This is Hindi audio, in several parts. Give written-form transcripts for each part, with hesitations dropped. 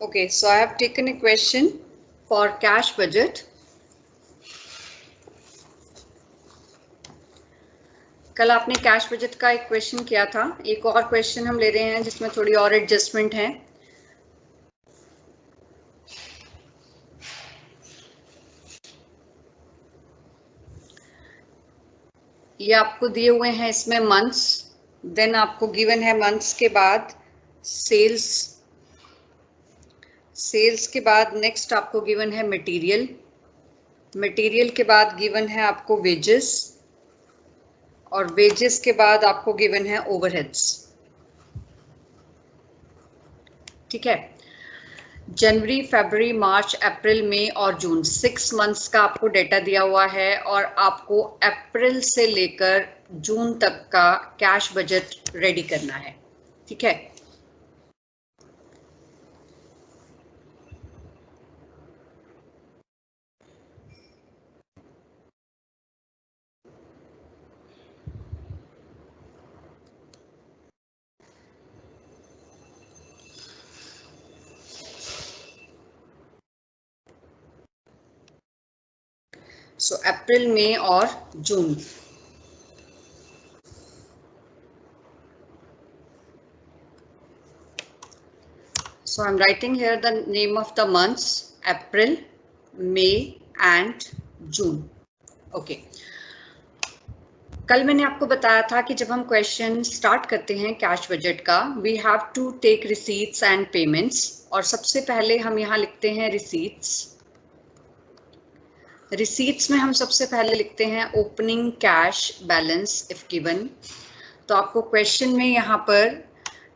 Okay, so I have taken a question for cash budget. कल आपने कैश बजट का एक क्वेश्चन किया था, एक और क्वेश्चन हम ले रहे हैं जिसमें थोड़ी और एडजस्टमेंट है। ये आपको दिए हुए हैं इसमें मंथ्स, देन आपको गिवन है मंथ्स के बाद सेल्स के बाद नेक्स्ट आपको गिवन है मटेरियल के बाद गिवन है आपको वेजेस, और वेजेस के बाद आपको गिवन है ओवरहेड्स। ठीक है, जनवरी, फरवरी, मार्च, अप्रैल, मई और जून 6 मंथ्स का आपको डेटा दिया हुआ है, और आपको अप्रैल से लेकर जून तक का कैश बजट रेडी करना है। ठीक है, सो अप्रैल, मई और जून। So I'm writing here the name of the months: April, May and June. Okay. कल मैंने आपको बताया था कि जब हम क्वेश्चन स्टार्ट करते हैं कैश बजट का, we have to take receipts and payments, और सबसे पहले हम यहाँ लिखते हैं रिसीट्स में हम सबसे पहले लिखते हैं opening cash balance if given. तो आपको क्वेश्चन में यहाँ पर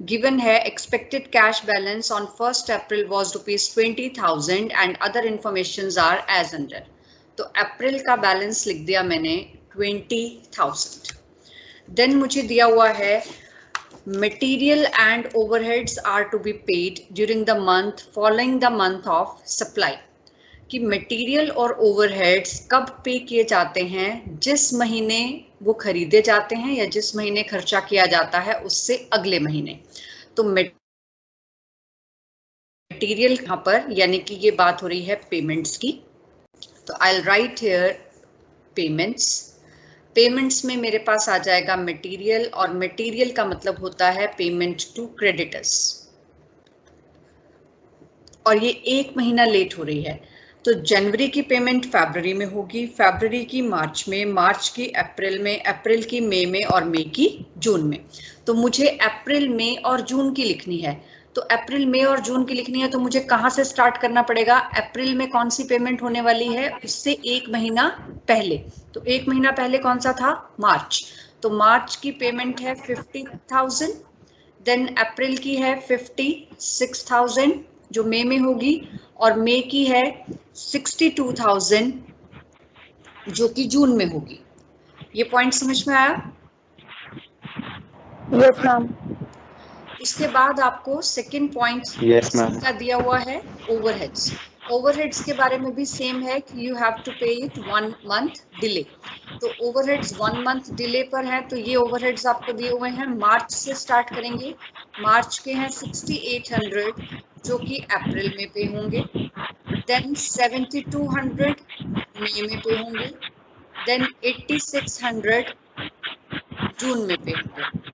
गिवन है expected cash balance on 1 April was ₹20,000 and other information are as under. तो अप्रैल का बैलेंस लिख दिया मैंने 20,000। देन मुझे दिया हुआ है material and overheads are to be paid during the month following the month of supply, कि मटेरियल और ओवरहेड्स कब पे किए जाते हैं, जिस महीने वो खरीदे जाते हैं या जिस महीने खर्चा किया जाता है उससे अगले महीने। तो मटेरियल यहाँ पर, यानी कि ये बात हो रही है पेमेंट्स की, तो I will write here payments में मेरे पास आ जाएगा मटेरियल, और मटेरियल का मतलब होता है पेमेंट टू क्रेडिटर्स, और ये एक महीना लेट हो रही है। तो जनवरी की पेमेंट फरवरी में होगी, फरवरी की मार्च में, मार्च की अप्रैल में, अप्रैल की मई में और मई की जून में। तो मुझे अप्रैल, मई और जून की लिखनी है। तो अप्रैल, मई और जून की लिखनी है तो मुझे कहाँ से स्टार्ट करना पड़ेगा? अप्रैल में कौन सी पेमेंट होने वाली है उससे एक महीना पहले। तो एक महीना पहले कौन सा था? मार्च। तो मार्च की पेमेंट है 50,000, देन अप्रैल की है 56,000 जो मई में होगी, और मई की है 62,000 जो कि जून में होगी। ये पॉइंट समझ में आया? Yes ma'am. उसके बाद आपको सेकंड पॉइंट का दिया हुआ है ओवरहेड्स। ओवरहेड्स के बारे में भी सेम है कि यू हैव टू पे इट 1 मंथ डिले। तो ओवरहेड्स 1 मंथ डिले पर है, तो ये ओवरहेड्स आपको दिए हुए हैं। मार्च से स्टार्ट करेंगे, मार्च के हैं 6800 जो कि अप्रैल में पे होंगे, देन 7200 मई में पे होंगे, देन 8600 जून में पे होंगे।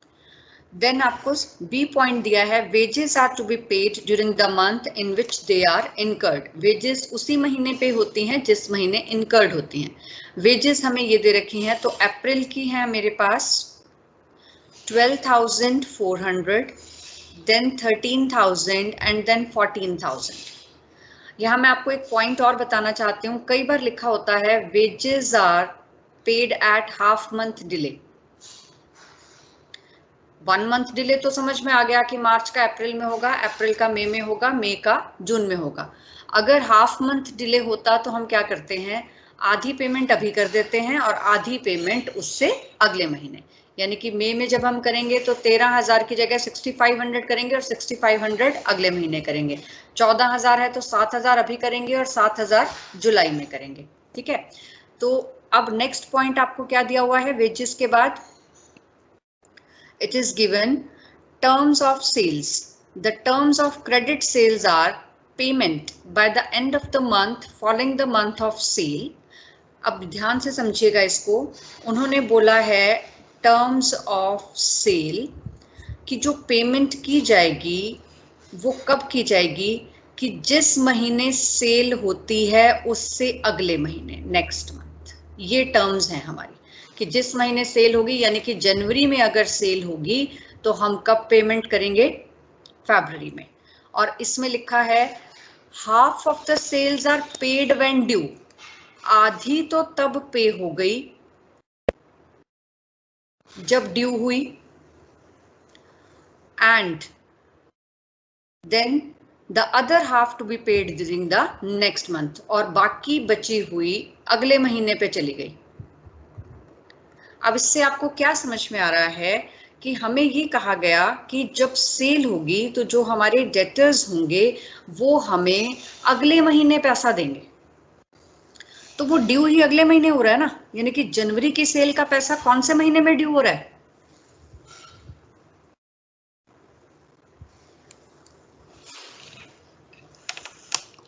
देन आपको बी पॉइंट दिया है wages are to be paid during the month in which they are incurred. Wages उसी महीने पे होती हैं जिस महीने इनकर्ड होती हैं। वेजेस हमें ये दे रखी हैं, तो अप्रैल की है मेरे पास 12,400, देन 13,000 एंड देन 14,000। यहाँ मैं आपको एक पॉइंट और बताना चाहती हूँ, कई बार लिखा होता है wages are paid at half month delay. 1 month delay तो समझ में आ गया कि मार्च का अप्रैल में होगा, अप्रैल का मई में होगा, मई का जून में होगा। अगर हाफ मंथ डिले होता तो हम क्या करते हैं, आधी पेमेंट अभी कर देते हैं और आधी पेमेंट उससे अगले महीने। यानी कि मई में जब हम करेंगे तो 13,000 की जगह 6,500 करेंगे और 6,500 अगले महीने करेंगे। 14,000 है तो 7,000 अभी करेंगे और 7,000 जुलाई में करेंगे। ठीक है, तो अब नेक्स्ट पॉइंट आपको क्या दिया हुआ है वेजेस के बाद? It is given terms of sales. The terms of credit sales are payment by the end of the month following the month of sale. अब ध्यान से समझिएगा इसको, उन्होंने बोला है टर्म्स ऑफ सेल कि जो पेमेंट की जाएगी वो कब की जाएगी कि जिस महीने सेल होती है उससे अगले महीने, नेक्स्ट मंथ। ये टर्म्स हैं हमारी कि जिस महीने सेल होगी, यानी कि जनवरी में अगर सेल होगी तो हम कब पेमेंट करेंगे, फरवरी में। और इसमें लिखा है half of the sales are paid when due, आधी तो तब पे हो गई जब ड्यू हुई, and then the other half to be paid during the next month, और बाकी बची हुई अगले महीने पे चली गई। अब इससे आपको क्या समझ में आ रहा है कि हमें ये कहा गया कि जब सेल होगी तो जो हमारे डेटर्स होंगे वो हमें अगले महीने पैसा देंगे, तो वो ड्यू ही अगले महीने हो रहा है ना, यानी कि जनवरी की सेल का पैसा कौन से महीने में ड्यू हो रहा है,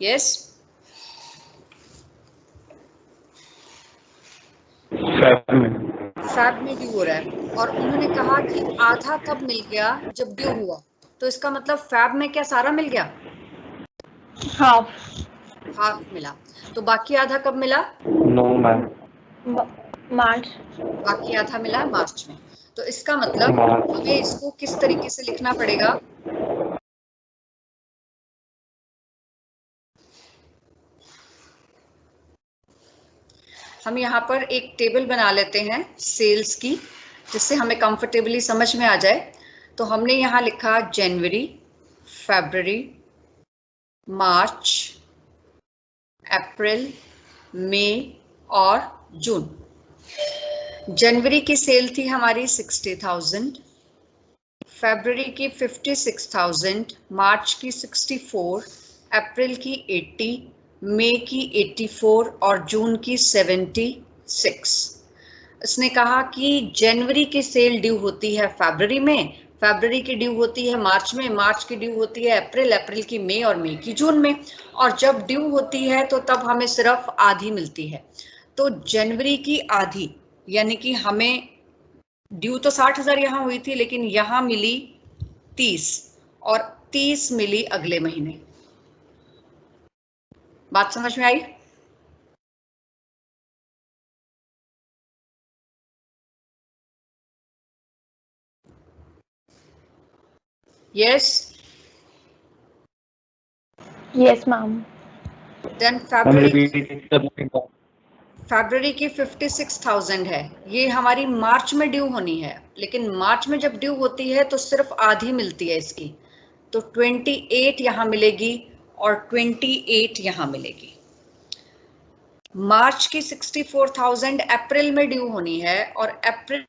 यस फैब में ड्यू हो रहा है। और उन्होंने कहा कि आधा कब मिल गया, जब ड्यू हुआ, तो इसका मतलब फैब में क्या सारा मिल गया, हाफ मिला, तो बाकी आधा कब मिला, नो मैम, मार्च, बाकी आधा मिला मार्च में। तो इसका मतलब हमें इसको किस तरीके से लिखना पड़ेगा, हम यहाँ पर एक टेबल बना लेते हैं सेल्स की, जिससे हमें कंफर्टेबली समझ में आ जाए। तो हमने यहाँ लिखा जनवरी, फरवरी, मार्च, अप्रैल, मई और जून। जनवरी की सेल थी हमारी 60,000, फरवरी की 56,000, मार्च की 64, अप्रैल की 80, मई की 84 और जून की 76। इसने कहा कि जनवरी की सेल ड्यू होती है फरवरी में, फरवरी की ड्यू होती है मार्च में, मार्च की ड्यू होती है अप्रैल, अप्रैल की मई और मई की जून में। और जब ड्यू होती है तो तब हमें सिर्फ आधी मिलती है। तो जनवरी की आधी, यानी कि हमें ड्यू तो 60,000 यहाँ हुई थी, लेकिन यहाँ मिली 30 और 30 मिली अगले महीने। बात समझ में आई? Yes yes ma'am. देन फरवरी की 56,000 है, ये हमारी मार्च में ड्यू होनी है, लेकिन मार्च में जब ड्यू होती है तो सिर्फ आधी मिलती है इसकी, तो 28 यहाँ मिलेगी और 28 यहाँ मिलेगी। मार्च की 64,000 अप्रैल में ड्यू होनी है, और अप्रैल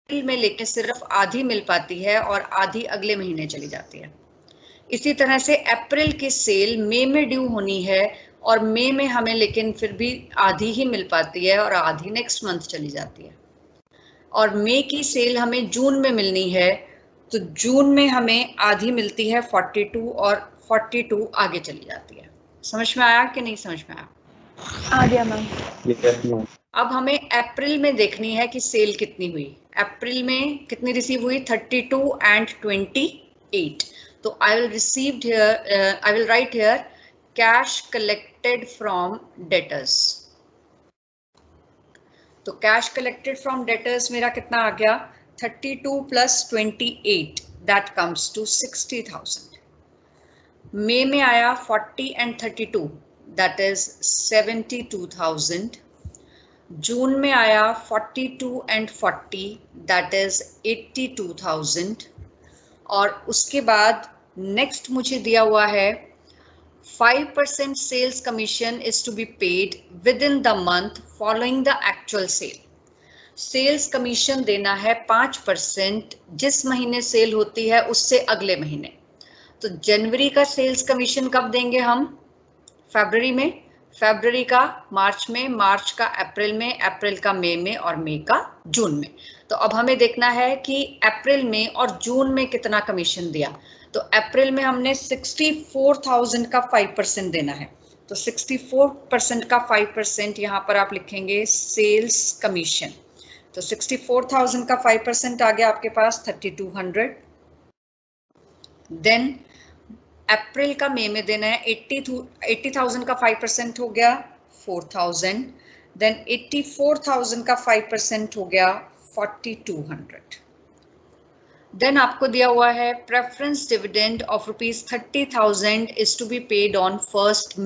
में लेके सिर्फ आधी मिल पाती है और आधी अगले महीने चली जाती है। इसी तरह से अप्रैल की सेल मई में ड्यू होनी है, और मई में हमें लेकिन फिर भी आधी ही मिल पाती है और आधी नेक्स्ट मंथ चली जाती है। और मई की सेल हमें जून में मिलनी है, तो जून में हमें आधी मिलती है 42 और 42 आगे चली जाती है। समझ में आया कि नहीं समझ में आया? आ गया मैम। अब हमें अप्रैल में देखनी है कि सेल कितनी हुई। अप्रैल में कितनी रिसीव हुई, 32 एंड 28। तो I will write here cash collected from debtors. तो कैश कलेक्टेड फ्रॉम डेटर्स मेरा कितना आ गया, 32 प्लस 28, दैट कम्स टू 60,000। मई में आया 40 एंड 32, दैट इज 72,000। जून में आया 42 एंड 40, दैट इज 82,000। और उसके बाद नेक्स्ट मुझे दिया हुआ है 5% sales commission is to be paid within the month following the actual sale. Sales commission देना है 5% जिस महीने सेल होती है उससे अगले महीने। तो जनवरी का सेल्स कमीशन कब देंगे हम, फरवरी में, फरवरी का मार्च में, मार्च का अप्रैल में, अप्रैल का मई में और मई का जून में। तो अब हमें देखना है कि अप्रैल में और जून में कितना कमीशन दिया। तो अप्रैल में हमने 64,000 का 5% देना है, तो 64% का 5% यहाँ पर आप लिखेंगे सेल्स कमीशन। तो 64,000 का 5% आ गया आपके पास 3200। देन अप्रैल का मई में देना है 80,000 का 5% हो गया 4,000। देन 84,000 का 5% हो गया 4,200। देन आपको दिया हुआ है preference dividend of ₹30,000 is to be paid on 1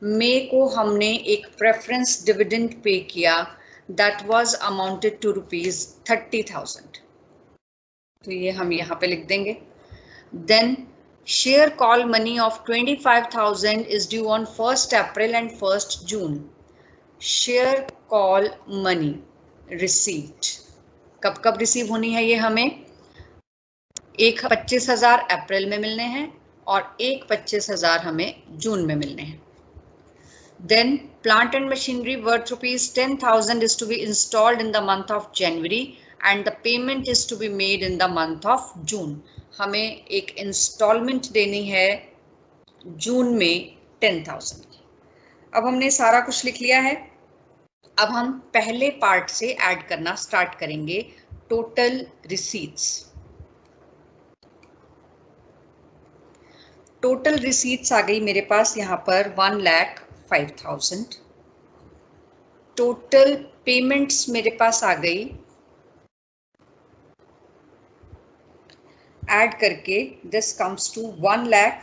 May को हमने एक प्रेफरेंस डिविडेंड पे किया, दैट वाज अमाउंटेड टू ₹30,000, तो ये हम यहाँ पे लिख देंगे। Then share call money of 25,000 is due on 1 April and 1 June. Share call money received कब कब रिसीव होनी है, ये हमें एक 25,000 अप्रैल में मिलने हैं और एक 25,000 हमें जून में मिलने हैं। Then plant and machinery worth ₹10,000 is to be installed in the month of January and the payment is to be made in the month of June. हमें एक इंस्टॉलमेंट देनी है जून में 10,000 की। अब हमने सारा कुछ लिख लिया है। अब हम पहले पार्ट से ऐड करना स्टार्ट करेंगे, टोटल रिसीट्स। टोटल रिसीट्स आ गई मेरे पास यहाँ पर 1,05,000। टोटल पेमेंट्स मेरे पास आ गई ऐड करके, दिस कम्स टू 1 लाख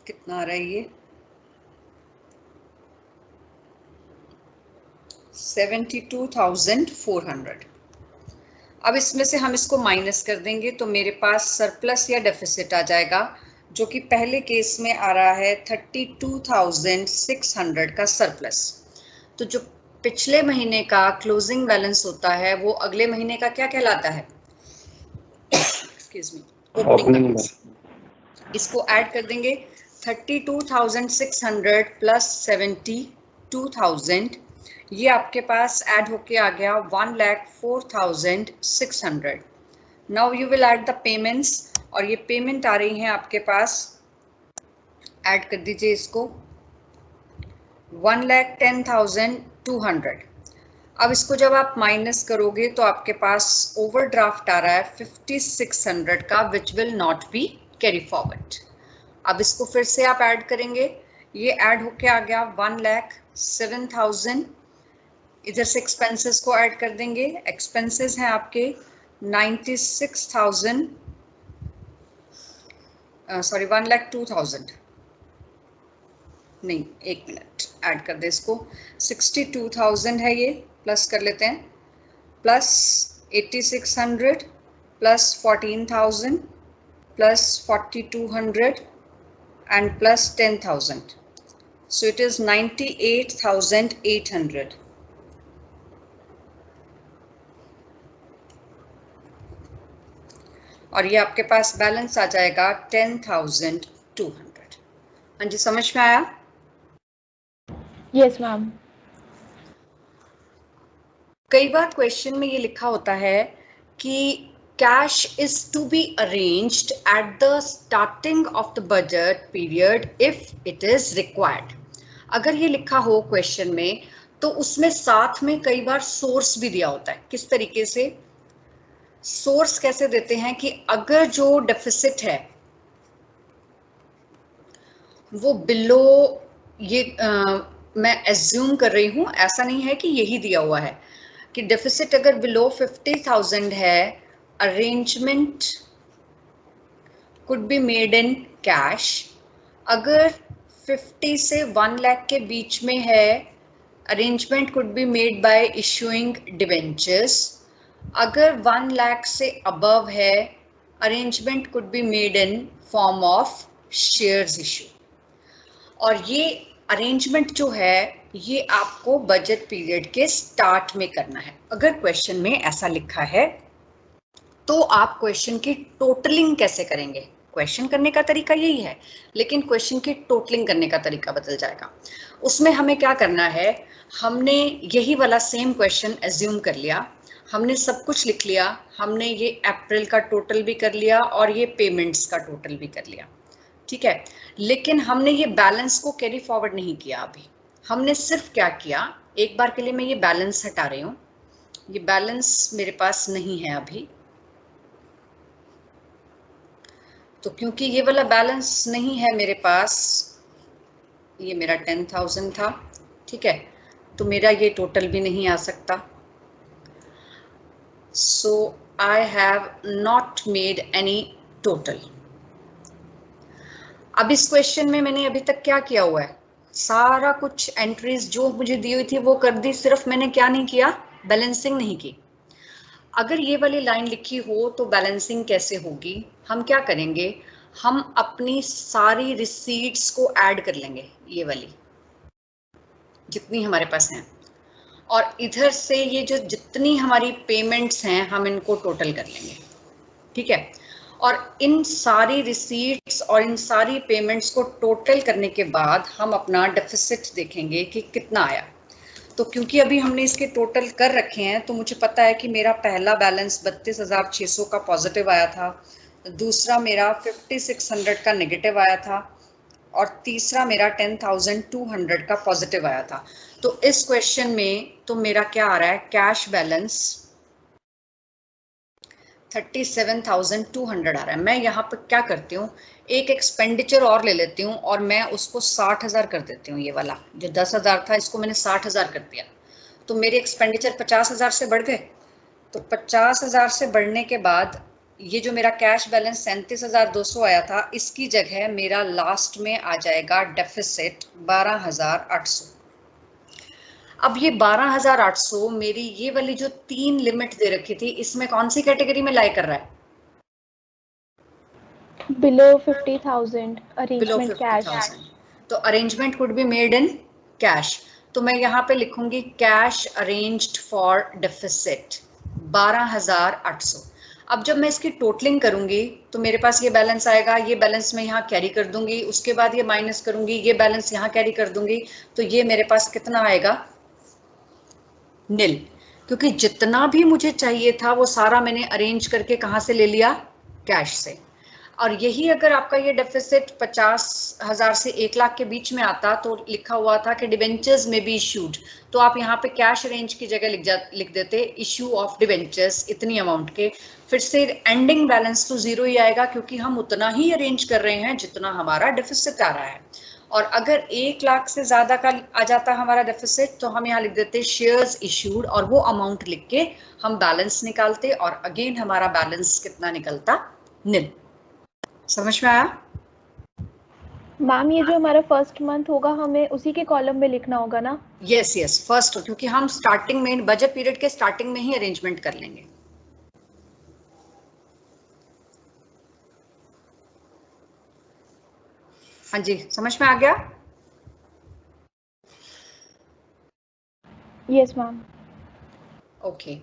कितना आ रहा है ये 72,400। अब इसमें से हम इसको माइनस कर देंगे तो मेरे पास सरप्लस या डेफिसिट आ जाएगा, जो कि पहले केस में आ रहा है 32,600 का सरप्लस। तो जो पिछले महीने का क्लोजिंग बैलेंस होता है वो अगले महीने का क्या कहलाता है, एक्सक्यूज मी, ओपनिंग बैलेंस। इसको ऐड कर देंगे 32,600 प्लस 72,000, ये आपके पास ऐड होके आ गया 1,04,600। Now you will add the payments, और ये पेमेंट आ रही हैं आपके पास, ऐड कर दीजिए इसको 1,10,200। अब इसको जब आप माइनस करोगे तो आपके पास ओवरड्राफ्ट आ रहा है 5,600 का, which will not be carry forward. अब इसको फिर से आप ऐड करेंगे, ये ऐड होके आ गया 1,07,000। इधर से एक्सपेंसेस को ऐड कर देंगे, एक्सपेंसेस हैं आपके 96,000, सॉरी 1,02,000 नहीं, एक मिनट ऐड कर दे इसको, 62,000 है ये, प्लस कर लेते हैं, plus 8,600 plus 14,000 plus 4,200 and plus 10,000, so it is 98,800. और ये आपके पास बैलेंस आ जाएगा 10,200। हाँ जी, समझ में आया? Yes ma'am. कई बार क्वेश्चन में ये लिखा होता है कि cash is to be arranged at the starting of the budget period if it is required। अगर ये लिखा हो क्वेश्चन में तो उसमें साथ में कई बार सोर्स भी दिया होता है। किस तरीके से सोर्स कैसे देते हैं कि अगर जो डेफिसिट है वो बिलो, ये मैं एज्यूम कर रही हूं, ऐसा नहीं है कि यही दिया हुआ है, कि डेफिसिट अगर बिलो 50,000 है, arrangement could be made in cash। अगर 50 से 1 लाख के बीच में है, arrangement could be made by issuing debentures। अगर 1 लाख से above है, arrangement could be made in form of shares issue। और ये अरेंजमेंट जो है ये आपको बजट पीरियड के स्टार्ट में करना है। अगर क्वेश्चन में ऐसा लिखा है तो आप क्वेश्चन की टोटलिंग कैसे करेंगे? क्वेश्चन करने का तरीका यही है, लेकिन क्वेश्चन की टोटलिंग करने का तरीका बदल जाएगा। उसमें हमें क्या करना है, हमने यही वाला सेम क्वेश्चन एज्यूम कर लिया, हमने सब कुछ लिख लिया, हमने ये अप्रैल का टोटल भी कर लिया और ये पेमेंट्स का टोटल भी कर लिया, ठीक है। लेकिन हमने ये बैलेंस को कैरी फॉरवर्ड नहीं किया अभी। हमने सिर्फ क्या किया, एक बार के लिए मैं ये बैलेंस हटा रही हूँ, ये बैलेंस मेरे पास नहीं है अभी, तो क्योंकि ये वाला बैलेंस नहीं है मेरे पास, ये मेरा 10,000 था, ठीक है, तो मेरा ये टोटल भी नहीं आ सकता। So I have not made any total. अब इस क्वेश्चन में मैंने अभी तक क्या किया हुआ है, सारा कुछ एंट्रीज जो मुझे दी हुई थी वो कर दी, सिर्फ मैंने क्या नहीं किया, बैलेंसिंग नहीं की। अगर ये वाली लाइन लिखी हो तो बैलेंसिंग कैसे होगी, हम क्या करेंगे, हम अपनी सारी रिसीट्स को ऐड कर लेंगे, ये वाली जितनी हमारे पास हैं, और इधर से ये जो जितनी हमारी पेमेंट्स हैं हम इनको टोटल कर लेंगे, ठीक है। और इन सारी रिसीट्स और इन सारी पेमेंट्स को टोटल करने के बाद हम अपना डेफिसिट देखेंगे कि कितना आया। तो क्योंकि अभी हमने इसके टोटल कर रखे हैं तो मुझे पता है कि मेरा पहला बैलेंस 32,600 का पॉजिटिव आया था, दूसरा मेरा 5600 का नेगेटिव आया था, और तीसरा मेरा 10,200 का पॉजिटिव आया था। तो इस क्वेश्चन में तो मेरा क्या आ रहा है, कैश बैलेंस 37,200 आ रहा है। मैं यहाँ पर क्या करती हूँ, एक एक्सपेंडिचर और ले लेती हूँ और मैं उसको 60,000 कर देती हूँ। ये वाला जो 10,000 था इसको मैंने 60,000 कर दिया, तो मेरे एक्सपेंडिचर 50,000 से बढ़ गए। तो 50,000 से बढ़ने के बाद ये जो मेरा कैश बैलेंस 37,200 आया था, इसकी जगह मेरा लास्ट में आ जाएगा डेफिसिट 12,800। अब ये 12,800 मेरी ये वाली जो 3 लिमिट दे रखी थी, इसमें कौन सी कैटेगरी में लाई कर रहा है, Below 50,000 arrangement cash. तो arrangement could be made in cash. तो मैं यहाँ पे लिखूंगी कैश अरेंज्ड फॉर डेफिसिट 12,800। अब जब मैं इसकी टोटलिंग करूंगी तो मेरे पास ये बैलेंस आएगा, ये बैलेंस मैं यहाँ कैरी कर दूंगी, उसके बाद ये माइनस करूंगी, ये बैलेंस यहाँ कैरी कर दूंगी, तो ये मेरे पास कितना आएगा, निल। क्योंकि जितना भी मुझे चाहिए था वो सारा मैंने अरेंज करके कहाँ से ले लिया, कैश से। और यही अगर आपका ये डेफिसिट 50,000 से 1 लाख के बीच में आता तो लिखा हुआ था कि डिवेंचर्स में बी इशूड, तो आप यहाँ पे कैश अरेंज की जगह लिख देते इशू ऑफ डिवेंचर्स इतनी अमाउंट के, फिर से एंडिंग बैलेंस तो जीरो ही आएगा क्योंकि हम उतना ही अरेंज कर रहे हैं जितना हमारा डेफिसिट आ रहा है। और अगर 1 लाख से ज्यादा का आ जाता हमारा डेफिसिट तो हम यहाँ लिख देते शेयर्स इशूड और वो अमाउंट लिख के हम बैलेंस निकालते, और अगेन हमारा बैलेंस कितना निकलता, निल। समझ में आया? मैम ये जो हमारा फर्स्ट मंथ होगा हमें उसी के कॉलम में लिखना होगा ना? यस यस, फर्स्ट, क्योंकि हम स्टार्टिंग में बजट पीरियड के स्टार्टिंग में ही अरेंजमेंट कर लेंगे। हाँ जी, समझ में आ गया? Yes ma'am. ओके।